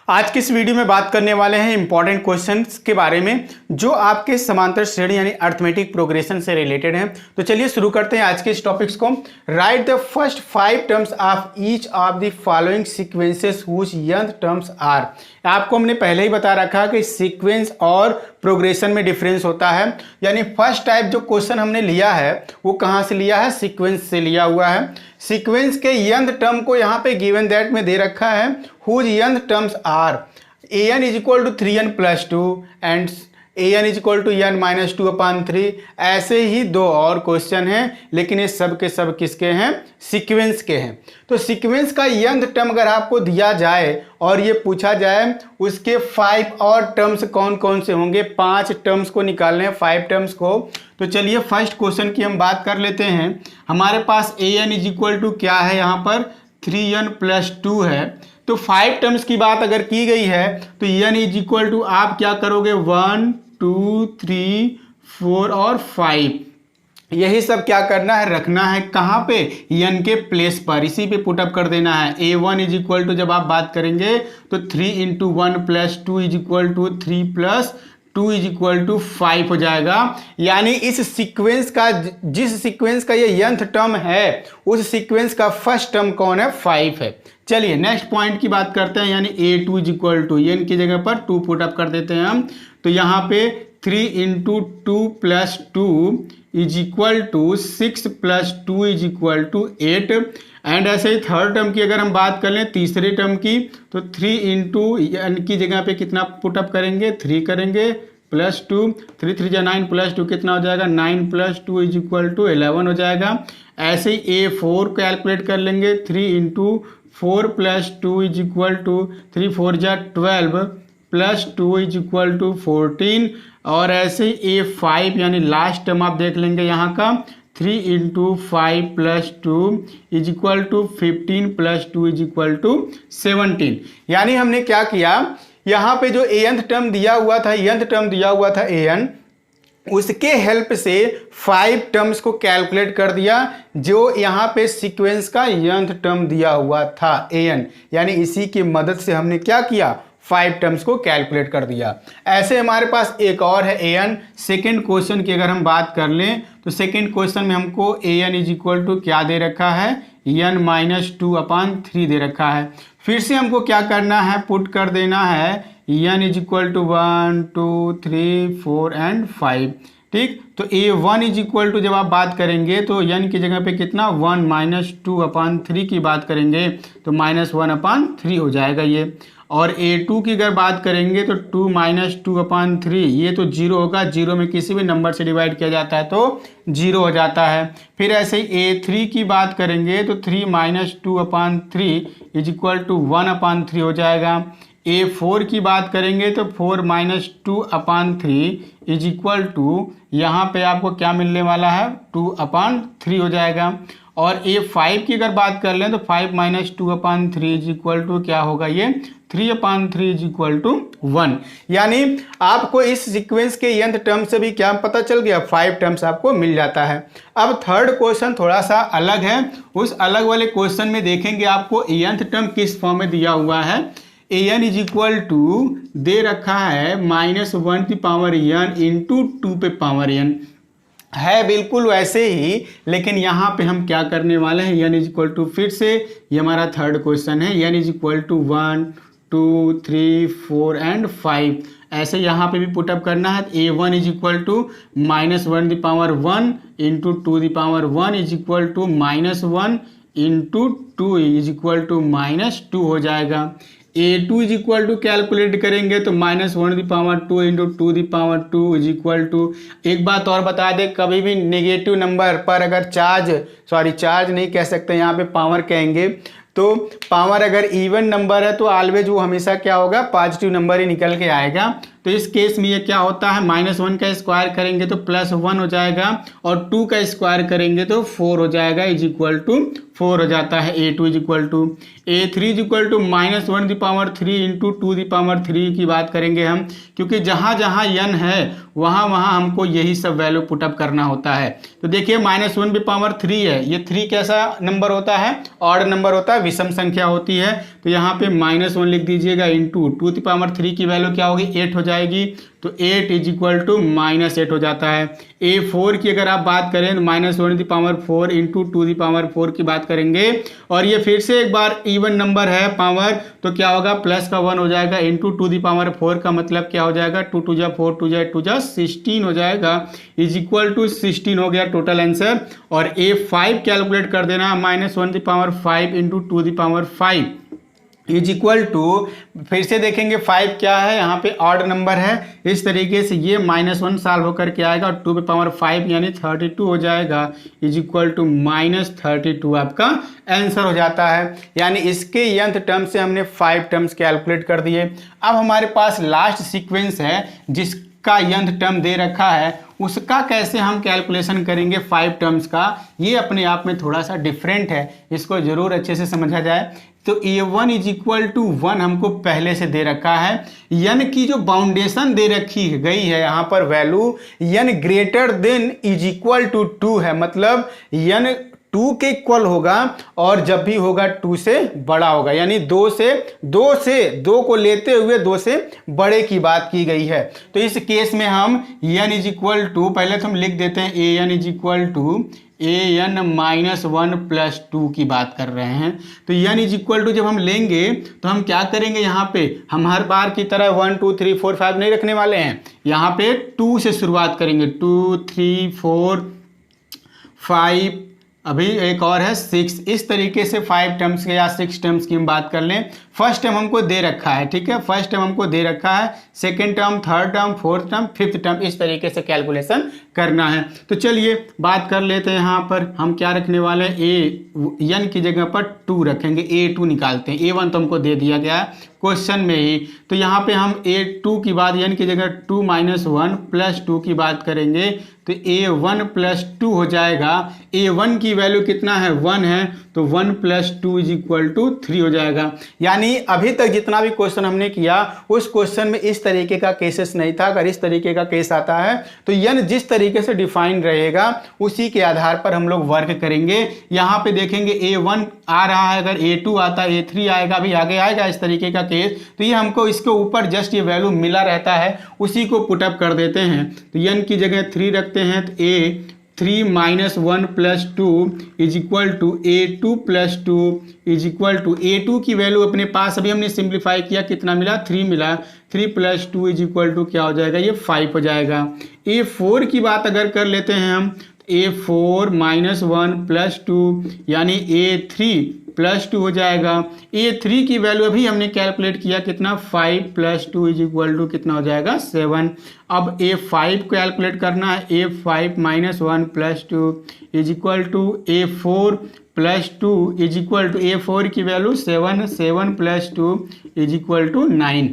आज की इस वीडियो में बात करने वाले हैं इंपॉर्टेंट क्वेश्चंस के बारे में जो आपके समांतर श्रेणी यानी अर्थमेटिक प्रोग्रेशन से रिलेटेड हैं। तो चलिए शुरू करते हैं आज के इस टॉपिक्स को। Write the first 5 terms of each of the following sequences which nth terms are. आपको हमने पहले ही बता रखा कि सीक्वेंस और प्रोग्रेशन में डिफरेंस होता है। यानी फर्स्ट टाइप जो क्वेश्चन हमने लिया है वो कहाँ से लिया है, सीक्वेंस से लिया हुआ है। सीक्वेंस के nth टर्म को यहाँ पे गिवन दैट में दे रखा है whose nth terms are an is equal to 3n plus 2 and an is equal to n minus 2 upon 3। ऐसे ही दो और क्वेश्चन हैं लेकिन ये सब के सब किसके हैं, सीक्वेंस के हैं। तो सीक्वेंस का nth टर्म अगर आपको दिया जाए और ये पूछा जाए उसके 5 और टर्म्स कौन कौन से होंगे, 5 टर्म्स को निकालने हैं, 5 टर्म्स को। तो चलिए फर्स्ट क्वेश्चन की हम बात कर लेते हैं। हमारे पास an इज इक्वल टू क्या है, यहाँ पर 3n plus 2 है। तो 5 टर्म्स की बात अगर की गई है तो n इज इक्वल टू आप क्या करोगे 1 2 3 4 और 5, यही सब क्या करना है, रखना है कहाँ पे, n के प्लेस पर, इसी पे पुटअप कर देना है। a1 इज इक्वल टू जब आप बात करेंगे तो 3 into 1 plus 2 is equal to 3 plus 2 is equal to 5 हो जाएगा। यानी इस सीक्वेंस का, जिस सीक्वेंस का ये nth टर्म है उस सीक्वेंस का फर्स्ट टर्म कौन है, 5 है। चलिए नेक्स्ट पॉइंट की बात करते हैं। यानी a2 is equal to n की जगह पर 2 पुट अप कर देते हैं हम। तो यहाँ पे 3 into 2 plus 2 is equal to 6 plus 2 is equal to 8। And ऐसे ही थर्ड टर्म की अगर हम बात कर लें, तीसरे टर्म की, तो 3 इंटू n की जगह पे कितना पुटअप करेंगे, 3 करेंगे प्लस 2, 3 3 जा 9 प्लस 2 कितना हो जाएगा, 9 प्लस 2 इज इक्वल टू 11 हो जाएगा। ऐसे ही a4 कैलकुलेट कर लेंगे, 3 into 4 plus 2 is equal to 3 4 जा 12 प्लस 2 इज इक्वल टू 14। और ऐसे ही a5 यानी लास्ट टर्म आप देख लेंगे यहाँ का, 3 into 5 plus 2 is equal to 15 plus 2 is equal to 17। यानी हमने क्या किया, यहाँ पे जो nth टर्म दिया हुआ था, nth टर्म दिया हुआ था an, उसके हेल्प से 5 टर्म्स को कैलकुलेट कर दिया जो यहाँ पे सीक्वेंस का nth टर्म दिया हुआ था an। यानी इसी की मदद से हमने क्या किया, 5 टर्म्स को कैलकुलेट कर दिया। ऐसे हमारे पास एक और है an। सेकेंड क्वेश्चन की अगर हम बात कर लें तो सेकेंड क्वेश्चन में हमको an इज इक्वल टू क्या दे रखा है, n माइनस 2 अपान 3 दे रखा है। फिर से हमको क्या करना है, पुट कर देना है n is equal to 1 2 3 4 and 5। ठीक, तो a1 इज इक्वल टू जब आप बात करेंगे तो n की जगह पे कितना 1 माइनस 2 अपान 3 की बात करेंगे तो माइनस 1 अपान 3 हो जाएगा ये। और a2 की अगर बात करेंगे तो 2 माइनस 2 अपान 3, ये तो 0 होगा, 0 में किसी भी नंबर से डिवाइड किया जाता है तो 0 हो जाता है। फिर ऐसे ही a3 की बात करेंगे तो 3 minus 2 upon 3 is equal to 1 upon 3 हो जाएगा। a4 की बात करेंगे तो 4 minus 2 upon 3 is equal to, यहाँ पे आपको क्या मिलने वाला है, 2 अपान 3 हो जाएगा। और a5 की अगर बात कर लें तो 5 minus 2 upon 3 is equal to क्या होगा, ये 3 अपान 3 इज इक्वल टू 1। यानी आपको इस सीक्वेंस के nth टर्म से भी क्या पता चल गया, 5 टर्म्स आपको मिल जाता है। अब थर्ड क्वेश्चन थोड़ा सा अलग है। उस अलग वाले क्वेश्चन में देखेंगे आपको nth टर्म किस फॉर्म में दिया हुआ है। an इज इक्वल टू दे रखा है माइनस 1 की पावर n इंटू 2 पे पावर n है, बिल्कुल वैसे ही, लेकिन यहाँ पे हम क्या करने वाले हैं, n इज इक्वल टू, फिर से ये हमारा थर्ड क्वेश्चन है, n is equal to 1 2 3 4 and 5। ऐसे यहाँ पे भी पुटअप करना है। a1 is equal to minus 1 the power 1 into 2 the power 1 is equal to minus 1 into 2 is equal to minus 2 हो जाएगा। a2 is equal to calculate करेंगे तो minus 1 the power 2 into 2 the power 2 is equal to. एक बात और बता दें, कभी भी नेगेटिव नंबर पर अगर चार्ज नहीं कह सकते, यहाँ पे पावर कहेंगे, तो पावर अगर इवन नंबर है तो ऑलवेज वो हमेशा क्या होगा, पॉजिटिव नंबर ही निकल के आएगा। तो इस केस में ये क्या होता है, -1 का स्क्वायर करेंगे तो +1 हो जाएगा और 2 का स्क्वायर करेंगे तो 4 हो जाएगा, इज इक्वल टू 4 हो जाता है। A2 is equal to A3 is equal to -1⁻³ into 2⁻³ की बात करेंगे हम, क्योंकि जहाँ जहाँ n है वहाँ वहाँ हमको यही सब वैल्यू पुटअप करना होता है। तो देखिए -1⁻³ है, ये 3 कैसा नंबर होता है, ऑड नंबर होता है, विषम संख्या होती है। तो यहाँ पे -1 लिख दीजिएगा इंटू 2⁻³ की वैल्यू क्या होगी, 8 हो जाएगी, तो 8 इज इक्वल टू -8 हो जाता है। A4 की अगर आप बात करें तो -1⁴ इंटू 2⁴ की बात करेंगे, और ये फिर से एक बार इवन नंबर है पावर, तो क्या होगा प्लस का 1 हो जाएगा इंटू 2⁴ का मतलब क्या हो जाएगा 2 2 जा 4 2 जा 2 जा 16 हो जाएगा, इज इक्वल टू 16 हो गया टोटल आंसर। और A5 कैलकुलेट कर देना, -1⁵ इंटू 2⁵ इज इक्वल टू, फिर से देखेंगे 5 क्या है, यहाँ पे ऑड नंबर है, इस तरीके से ये -1 सॉल्व होकर के आएगा और 2⁵ यानी 32 हो जाएगा, इज इक्वल टू -32 आपका आंसर हो जाता है। यानी इसके nth टर्म से हमने 5 टर्म्स कैलकुलेट कर दिए। अब हमारे पास लास्ट सीक्वेंस है जिसका nth टर्म दे रखा है, उसका कैसे हम कैलकुलेशन करेंगे 5 टर्म्स का, ये अपने आप में थोड़ा सा डिफरेंट है, इसको जरूर अच्छे से समझा जाए। तो A1 इज इक्वल टू 1 हमको पहले से दे रखा है, n की जो बाउंडेशन दे रखी गई है यहाँ पर value n greater than is equal to 2 है, मतलब n 2 के इक्वल होगा और जब भी होगा 2 से बड़ा होगा, यानी 2 को लेते हुए 2 से बड़े की बात की गई है। तो इस केस में हम n इज इक्वल टू, पहले तो हम लिख देते हैं an is equal to an-1 + 2 की बात कर रहे हैं। तो n इज इक्वल टू जब हम लेंगे तो हम क्या करेंगे, यहाँ पे हम हर बार की तरह 1 2 3 4 5 नहीं रखने वाले हैं, यहाँ पे 2 से शुरुआत करेंगे, 2 3 4 5, अभी एक और है 6, इस तरीके से 5 टर्म्स के या 6 टर्म्स की हम बात कर लें। फर्स्ट टर्म हमको दे रखा है, ठीक है, फर्स्ट टर्म हमको दे रखा है, second term, third term, fourth term, fifth term, इस तरीके से कैलकुलेशन करना है। तो चलिए बात कर लेते हैं, यहाँ पर हम क्या रखने वाले हैं, n की जगह पर 2 रखेंगे, A2 निकालते हैं, A1 तो हमको दे दिया गया क्वेश्चन में ही, तो यहाँ पे हम A2 की बात, n की जगह 2 - 1 + 2 की बात करेंगे तो A1 + 2 हो जाएगा। A1 की वैल्यू कितना है, 1 है, तो 1 + 2 इज इक्वल टू 3 हो जाएगा। यानी अभी तक जितना भी क्वेश्चन हमने किया उस क्वेश्चन में इस तरीके का केसेस नहीं था। अगर इस तरीके का केस आता है तो n जिस तरीके से डिफाइन रहेगा उसी के आधार पर हम लोग वर्क करेंगे। यहाँ पे देखेंगे A1 आ रहा है, अगर A2 आता है, A3 आएगा, अभी आगे आएगा इस तरीके का केस, तो ये हमको इसके ऊपर जस्ट ये वैल्यू मिला रहता है, उसी को पुटअप कर देते हैं। तो n की जगह 3 रखते हैं, तो A3 - 1 + 2 is equal to A2 + 2 is equal to, A2 की वैल्यू अपने पास अभी हमने सिंप्लीफाई किया, कितना मिला, 3 मिला, 3 + 2 इज इक्वल टू क्या हो जाएगा, ये 5 हो जाएगा। A4 की बात अगर कर लेते हैं हम, A4 - 1 + 2 यानी A3 + 2 हो जाएगा। A3 की वैल्यू अभी हमने कैलकुलेट किया, कितना, 5 + 2 इज इक्वल टू कितना हो जाएगा, 7। अब A5 को कैलकुलेट करना है, A5 - 1 + 2 is equal to A4 + 2 is equal to, A4 की वैल्यू 7, 7 + 2 इज इक्वल टू 9।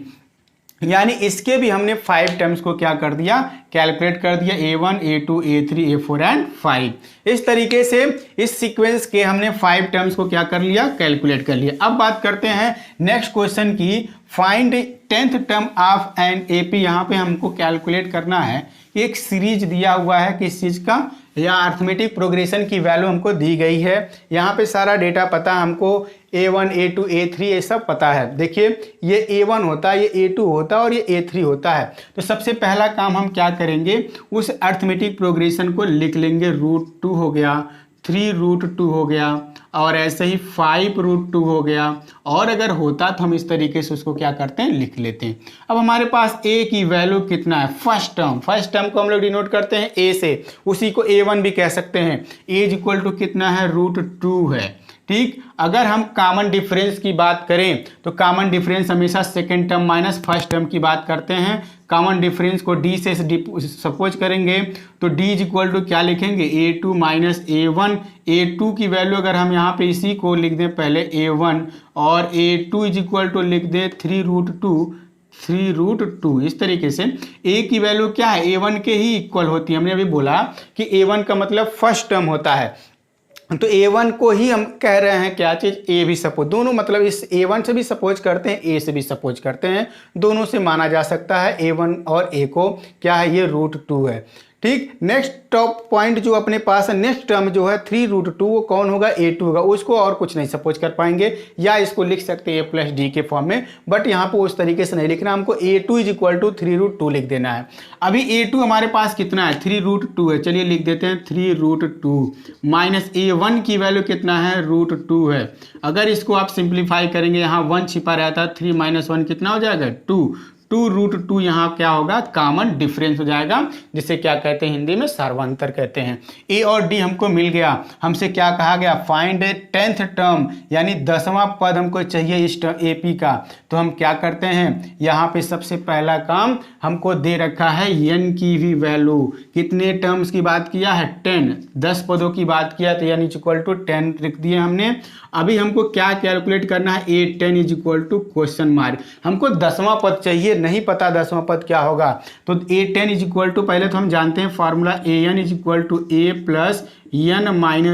यानी इसके भी हमने 5 टर्म्स को क्या कर दिया, कैलकुलेट कर दिया, A1 A2 A3 A4 and 5। इस तरीके से इस सीक्वेंस के हमने 5 टर्म्स को क्या कर लिया, कैलकुलेट कर लिया। अब बात करते हैं नेक्स्ट क्वेश्चन की, find 10th term of an AP। यहाँ पे हमको कैलकुलेट करना है, एक सीरीज दिया हुआ है, किस चीज का, या अर्थमेटिक प्रोग्रेशन की वैल्यू हमको दी गई है। यहाँ पे सारा डेटा पता हमको, A1 A2 A3 ये सब पता है। देखिए ये A1 होता है, ये A2 होता है और ये A3 होता है। तो सबसे पहला काम हम क्या करेंगे, उस अर्थमेटिक प्रोग्रेशन को लिख लेंगे, √2 हो गया, 3√2 हो गया, और ऐसे ही 5√2 हो गया, और अगर होता तो हम इस तरीके से उसको क्या करते हैं, लिख लेते हैं। अब हमारे पास A की वैल्यू कितना है, फर्स्ट टर्म को हम लोग डिनोट करते हैं A से, उसी को A1 भी कह सकते हैं। A इज इक्वल टू कितना है, √2 है, ठीक। अगर हम कॉमन डिफरेंस की बात करें तो कॉमन डिफरेंस हमेशा second term minus first term की बात करते हैं। कॉमन डिफरेंस को D से सपोज करेंगे तो D इज इक्वल टू क्या लिखेंगे, A2 - A1। A2 की वैल्यू अगर हम यहाँ पे इसी को लिख दें पहले A1, और A2 इज इक्वल टू लिख दें 3√2 3√2। इस तरीके से a की वैल्यू क्या है, a1 के ही इक्वल होती है। हमने अभी बोला कि a1 का मतलब फर्स्ट टर्म होता है, तो a1 को ही हम कह रहे हैं क्या चीज, a भी सपोज, दोनों मतलब इस a1 से भी सपोज करते हैं, a से भी सपोज करते हैं, दोनों से माना जा सकता है a1 और a को क्या है, ये √2 है। ठीक, नेक्स्ट टॉप पॉइंट जो अपने पास है, नेक्स्ट टर्म जो है 3√2, वो कौन होगा, a2 होगा। उसको और कुछ नहीं सपोज कर पाएंगे, या इसको लिख सकते हैं a+d के फॉर्म में, बट यहाँ पे उस तरीके से नहीं लिखना, हमको a2 = 3√2 लिख देना है। अभी a2 हमारे पास कितना है, 3√2 है, चलिए लिख देते हैं 3√2 माइनस a1 की वैल्यू कितना है, √2 है। अगर इसको आप सिंप्लीफाई करेंगे, यहाँ 1 छिपा रहता है, 3 - 1 कितना हो जाएगा, 2√2 यहाँ क्या होगा, कॉमन डिफरेंस हो जाएगा, जिसे क्या कहते हैं हिंदी में सर्वांतर कहते हैं। ए और डी हमको मिल गया। हमसे क्या कहा गया, फाइंड ए 10th टर्म, यानी 10वां पद हमको चाहिए इस एपी का। तो हम क्या करते हैं, यहाँ पे सबसे पहला काम हमको दे रखा है एन की भी वैल्यू, कितने टर्म्स की बात किया है, 10, 10 पदों की बात किया, तो यानी =10 लिख दिए हमने। अभी हमको क्या कैलकुलेट करना है, a10 =, हमको 10वां पद चाहिए, नहीं पता 10वां पद क्या होगा, तो a10 पहले तो हम जानते हैं formula an = a + n - 1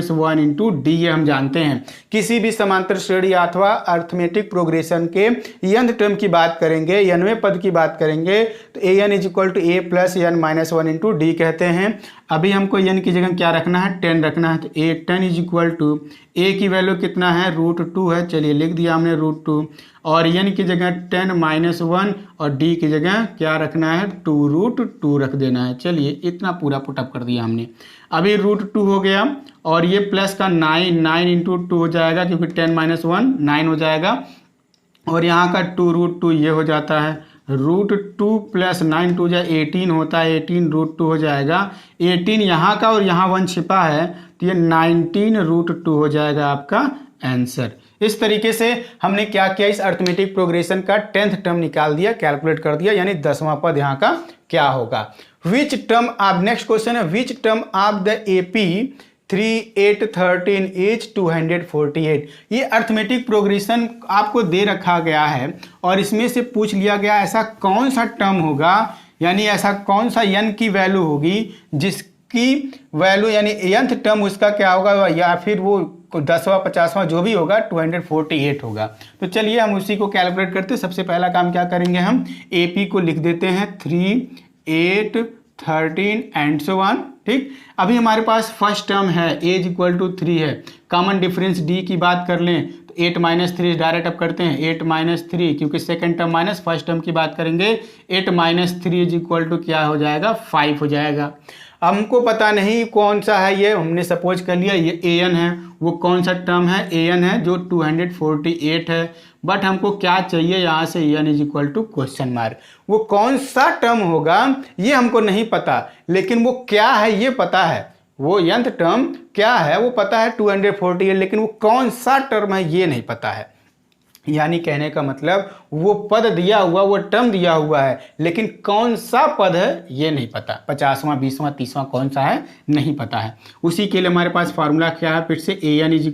× d, ये हम जानते हैं। किसी भी समांतर श्रेणी अथवा अर्थमेटिक प्रोग्रेशन के nth टर्म की बात करेंगे, nवें पद की बात करेंगे, तो an = a + n - 1 × d कहते हैं। अभी हमको n की जगह क्या रखना है, 10 रखना है, तो a10 = a की वैल्यू कितना है, √2 है, चलिए लिख दिया हमने √2, और n की जगह 10 - 1 और d की जगह क्या रखना है, 2√2 रख देना है। चलिए इतना पूरा पुटअप कर दिया हमने। अभी √2 हो गया, और ये प्लस का 9 × 2 हो जाएगा, क्योंकि 10 - 1 9 हो जाएगा, और यहाँ का 2√2 ये हो जाता है, √2 + 9 2 = 18 होता है, 18√2 हो जाएगा। 18 यहाँ का और यहाँ 1 छिपा है, तो ये 19√2 हो जाएगा आपका आंसर। इस तरीके से हमने क्या किया, इस अर्थमेटिक प्रोग्रेशन का 10th टर्म निकाल दिया, कैलकुलेट कर दिया, यानी 10वां पद यहाँ का क्या होगा। विच टर्म, आप नेक्स्ट क्वेश्चन है, which term of the AP 3 8 13 is 248। ये अर्थमेटिक प्रोग्रेशन आपको दे रखा गया है, और इसमें से पूछ लिया गया ऐसा कौन सा टर्म होगा, यानी ऐसा कौन सा n की वैल्यू होगी जिसकी वैल्यू यानी nth टर्म उसका क्या होगा, या फिर वो 10वां 50वां जो भी होगा 248 होगा। तो चलिए हम उसी को कैलकुलेट करते हैं। सबसे पहला काम क्या करेंगे, हम AP को लिख देते हैं 3 8 13 एंड सो ऑन। ठीक, अभी हमारे पास फर्स्ट टर्म है a = 3 है, कॉमन डिफरेंस d की बात कर लें तो 8 - 3 डायरेक्ट अब करते हैं, 8 - 3, क्योंकि second term minus first term की बात करेंगे, 8 - 3 = क्या हो जाएगा, 5 हो जाएगा। हमको पता नहीं कौन सा है, ये हमने सपोज कर लिया ये an है, वो कौन सा टर्म है, an है जो 248 है, बट हमको क्या चाहिए यहाँ से, n = , वो कौन सा टर्म होगा ये हमको नहीं पता, लेकिन वो क्या है ये पता है, वो nth टर्म क्या है वो पता है 248, लेकिन वो कौन सा टर्म है ये नहीं पता है। यानी कहने का मतलब वो पद दिया हुआ, वो टर्म दिया हुआ है, लेकिन कौन सा पद है ये नहीं पता, 50वां 20वां 30वां कौन सा है नहीं पता है। उसी के लिए हमारे पास फार्मूला क्या है, फिर से an = a +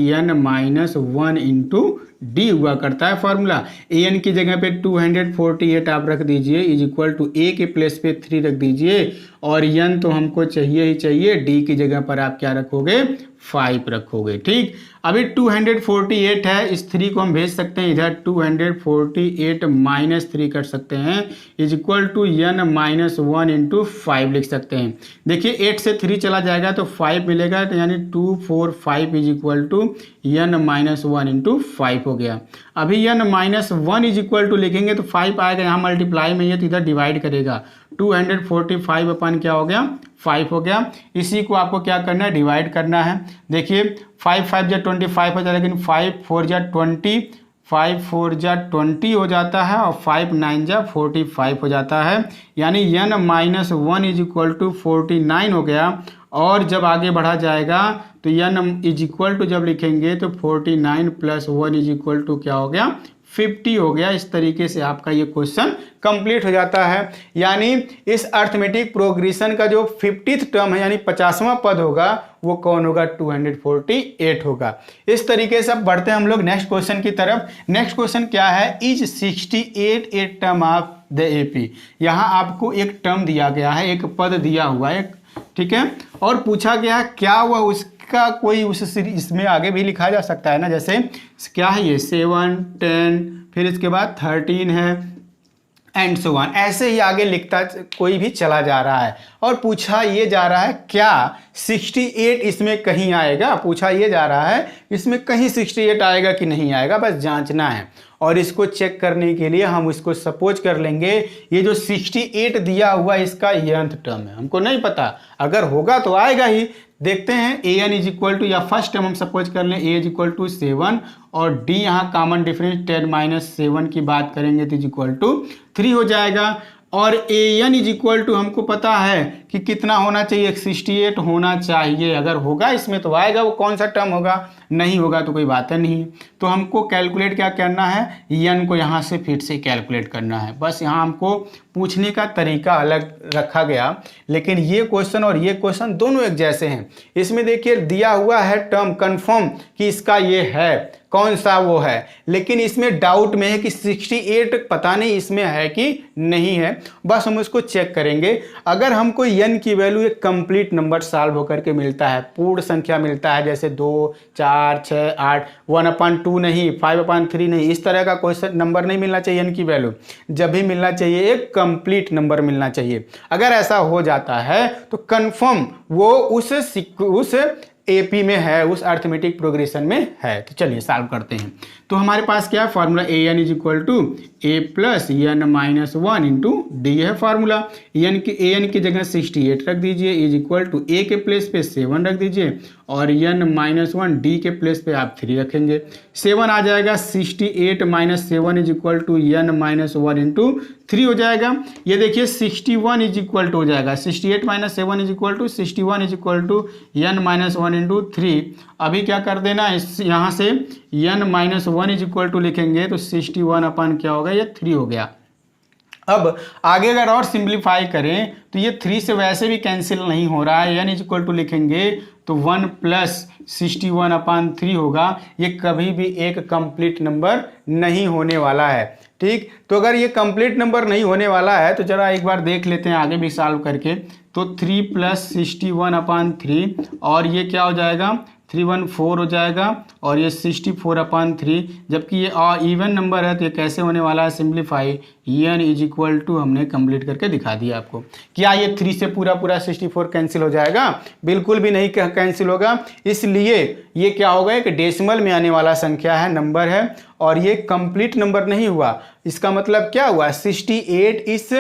n - 1 × d हुआ करता है फार्मूला। an की जगह पे 248 आप रख दीजिए, = a के प्लेस पे 3 रख दीजिए, और n तो हमको चाहिए ही चाहिए, d की जगह पर आप क्या रखोगे, 5 रखोगे। ठीक, अभी 248 है, इस 3 को हम भेज सकते हैं इधर, 248 - 3 कर सकते हैं, = n - 1 × 5 लिख सकते हैं। देखिए 8 से 3 चला जाएगा तो 5 मिलेगा, तो यानी 245 = n - 1 × 5 हो गया। अभी n - 1 लिखेंगे तो 5 आएगा, यहाँ मल्टीप्लाई में है तो इधर डिवाइड करेगा, 245 अपन क्या हो गया, 5 हो गया। इसी को आपको क्या करना है, डिवाइड करना है। देखिए 5 5 × 25 हो जाता है, लेकिन 5 4 × 20, 5 4 × 20 हो जाता है, और 5 9 × 45 हो जाता है, यानी n - 1 = 49 हो गया। और जब आगे बढ़ा जाएगा तो n = जब लिखेंगे तो 49 + 1 = क्या हो गया, 50 हो गया। इस तरीके से आपका ये क्वेश्चन कंप्लीट हो जाता है। यानी इस अर्थमेटिक प्रोग्रेशन का जो 50th टर्म है यानी 50वां पद होगा वो कौन होगा, 248 होगा। इस तरीके से अब बढ़ते हैं हम लोग नेक्स्ट क्वेश्चन की तरफ। नेक्स्ट क्वेश्चन क्या है, is 68 a term of the AP. यहाँ आपको एक टर्म दिया गया है, एक पद दिया हुआ है, ठीक है, और पूछा गया है क्या हुआ उसका कोई उस इसमें आगे भी लिखा जा सकता है ना, जैसे क्या है ये 7, 10, फिर इसके बाद 13 है एंड सो ऑन, ऐसे ही आगे लिखता कोई भी चला जा रहा है। और पूछा ये जा रहा है क्या 68 इसमें कहीं आएगा, पूछा ये जा रहा है इसमें कहीं 68 आएगा कि नहीं आएगा, बस जांचना है। और इसको चेक करने के लिए हम इसको सपोज कर लेंगे ये जो 68 दिया हुआ इसका nth टर्म है, हमको नहीं पता, अगर होगा तो आएगा ही। देखते हैं A N is equal to, या फर्स्ट टर्म हम सपोज कर लें ए इज इक्वल टू 7 और डी यहाँ कॉमन डिफरेंस 10 - 7 की बात करेंगे तो इज इक्वल टू 3 हो जाएगा। और A N is equal to हमको पता है कि कितना होना चाहिए, 68 होना चाहिए। अगर होगा इसमें तो आएगा, वो कौन सा टर्म होगा, नहीं होगा तो कोई बात नहीं। तो हमको कैलकुलेट क्या करना है, एन को यहाँ से फिर से कैलकुलेट करना है। बस यहाँ हमको पूछने का तरीका अलग रखा गया, लेकिन ये क्वेश्चन और ये क्वेश्चन दोनों एक जैसे हैं। इसमें देखिए दिया हुआ है टर्म कंफर्म कि इसका ये है, कौन सा वो है, लेकिन इसमें डाउट में है कि 68 पता नहीं इसमें है कि नहीं है। बस हम उसको चेक करेंगे। अगर हमको n की वैल्यू एक कंप्लीट नंबर सॉल्व होकर के मिलता है, पूर्ण संख्या मिलता है, जैसे 2, 4, 6, 8, 1/2 नहीं, 5/3 नहीं, इस तरह का क्वेश्चन नंबर नहीं मिलना चाहिए n की वैल्यू, जब भी मिलना चाहिए एक कंप्लीट नंबर मिलना चाहिए। अगर ऐसा हो जाता है तो कंफर्म वो उस एपी में है, उस अर्थमेटिक प्रोग्रेशन में है। तो चलिए सॉल्व करते हैं। तो हमारे पास क्या है formula, a N is equal to A plus N minus 1 into d है फार्मूला। ए एन की जगह 68 रख दीजिए, इज इक्वल टू ए के प्लेस पे 7 रख दीजिए और एन माइनस 1 डी के प्लेस पे आप 3 रखेंगे। 7 आ जाएगा, 68 minus 7 is equal to n minus 1 into 3 हो जाएगा। ये देखिए 61 इज इक्वल टू हो जाएगा, 68 minus 7 is equal to 61 is equal to n minus 1 into 3। अभी क्या कर देना, इस यहाँ से n minus 1 is equal to लिखेंगे तो 61 अपन क्या होगा, ये 3 हो गया। अब आगे अगर और सिंप्लीफाई करें तो ये 3 से वैसे भी कैंसिल नहीं हो रहा है, n इज इक्वल टू लिखेंगे तो 1 प्लस 61/3 होगा। ये कभी भी एक कंप्लीट नंबर नहीं होने वाला है, ठीक। तो अगर ये कंप्लीट नंबर नहीं होने वाला है तो जरा एक बार देख लेते हैं आगे भी सॉल्व करके। तो 3 प्लस 61/3 और ये क्या हो जाएगा, 314 हो जाएगा और ये 64/3, जबकि ये इवन नंबर है तो ये कैसे होने वाला है simplify, n is equal to हमने कंप्लीट करके दिखा दिया आपको। क्या ये 3 से पूरा 64 कैंसिल हो जाएगा, बिल्कुल भी नहीं कैंसिल होगा। इसलिए ये क्या होगा, एक डेसिमल में आने वाला संख्या है, नंबर है, और ये कंप्लीट नंबर नहीं हुआ। इसका मतलब क्या हुआ, 68 इस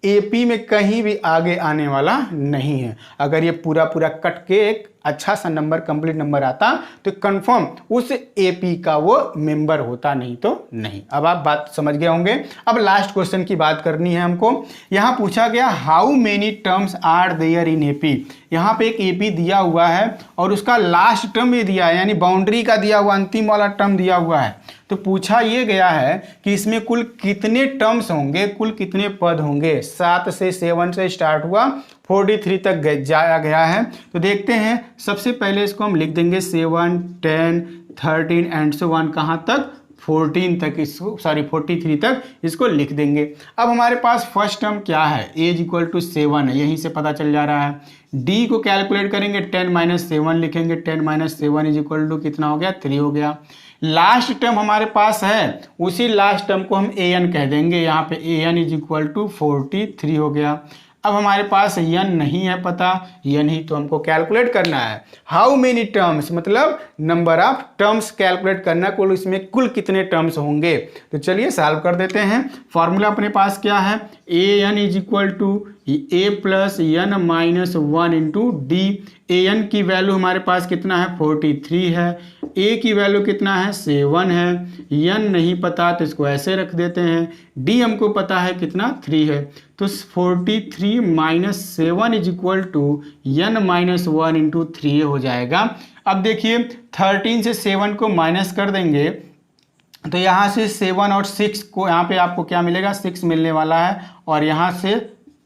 एपी में कहीं भी आगे आने वाला नहीं है। अगर ये पूरा कट के एक अच्छा सा नंबर कंप्लीट नंबर आता तो कंफर्म उस एपी का वो मेंबर होता, नहीं तो नहीं। अब आप बात समझ गए होंगे। अब लास्ट क्वेश्चन की बात करनी है हमको। यहाँ पूछा गया how many terms are there in AP. यहाँ पे एक एपी दिया हुआ है और उसका लास्ट टर्म भी दिया है, यानी बाउंड्री का दिया हुआ अंतिम वाला टर्म दिया हुआ है। तो पूछा ये गया है कि इसमें कुल कितने टर्म्स होंगे, कुल कितने पद होंगे। 7 से 7 से स्टार्ट हुआ, 43 तक जाया गया है। तो देखते हैं, सबसे पहले इसको हम लिख देंगे 7, 10, 13 एंड सो ऑन, कहाँ तक, 14 तक, इसको 43 तक इसको लिख देंगे। अब हमारे पास फर्स्ट टर्म क्या है, एज इक्वल टू 7 है, यहीं से पता चल जा रहा है। डी को कैलकुलेट करेंगे, 10 माइनस 7 लिखेंगे, 10 माइनस 7 इज इक्वल टू कितना हो गया, 3 हो गया। लास्ट टर्म हमारे पास है, उसी लास्ट टर्म को हम ए एन कह देंगे, यहाँ पे A N is equal to 43 हो गया। अब हमारे पास n नहीं है पता, n ही तो हमको कैलकुलेट करना है। हाउ मेनी टर्म्स मतलब नंबर ऑफ टर्म्स कैलकुलेट करना, कुल इसमें कुल कितने टर्म्स होंगे। तो चलिए सॉल्व कर देते हैं। फॉर्मूला अपने पास क्या है, A N is equal to A plus N minus 1 into D. A N की वैल्यू हमारे पास कितना है, 43 है, ए की वैल्यू कितना है, 7 है, एन नहीं पता तो इसको ऐसे रख देते हैं, डी हमको पता है कितना, 3 है। तो 43 minus 7 is equal to n minus 1 into 3 हो जाएगा। अब देखिए 13 से 7 को माइनस कर देंगे तो यहाँ से 7 और 6 को यहाँ पे आपको क्या मिलेगा, 6 मिलने वाला है और यहाँ से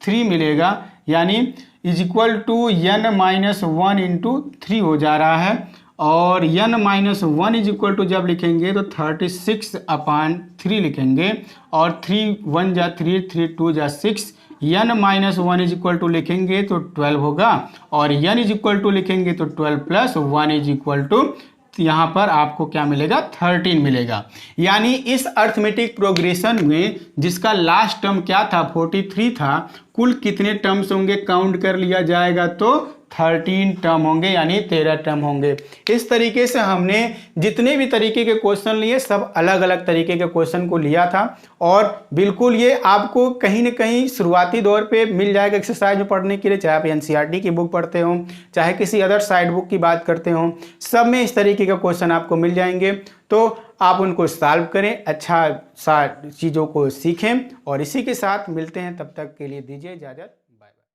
3 मिलेगा, यानी is equal to n-1 into 3 हो जा रहा है। और n-1 इज इक्वल टू जब लिखेंगे तो 36/3 लिखेंगे और 3 1 जा 3, 3 2 जा 6, n-1 इज इक्वल टू लिखेंगे तो 12 होगा और n इज इक्वल टू लिखेंगे तो 12 प्लस 1 इज इक्वल टू यहाँ पर आपको क्या मिलेगा, 13 मिलेगा। यानी इस अर्थमेटिक प्रोग्रेशन में जिसका लास्ट टर्म क्या था, 43 था, कुल कितने टर्म्स होंगे काउंट कर लिया जाएगा तो 13 टर्म होंगे, यानी 13 टर्म होंगे। इस तरीके से हमने जितने भी तरीके के क्वेश्चन लिए सब अलग अलग तरीके के क्वेश्चन को लिया था और बिल्कुल ये आपको कहीं ना कहीं शुरुआती दौर पे मिल जाएगा एक्सरसाइज में पढ़ने के लिए, चाहे आप एनसीईआरटी की बुक पढ़ते हो चाहे किसी अदर साइड बुक की बात करते हो, सब में इस तरीके का क्वेश्चन आपको मिल जाएंगे। तो आप उनको सॉल्व करें, अच्छा सा चीज़ों को सीखें और इसी के साथ मिलते हैं, तब तक के लिए दीजिए इजाज़त।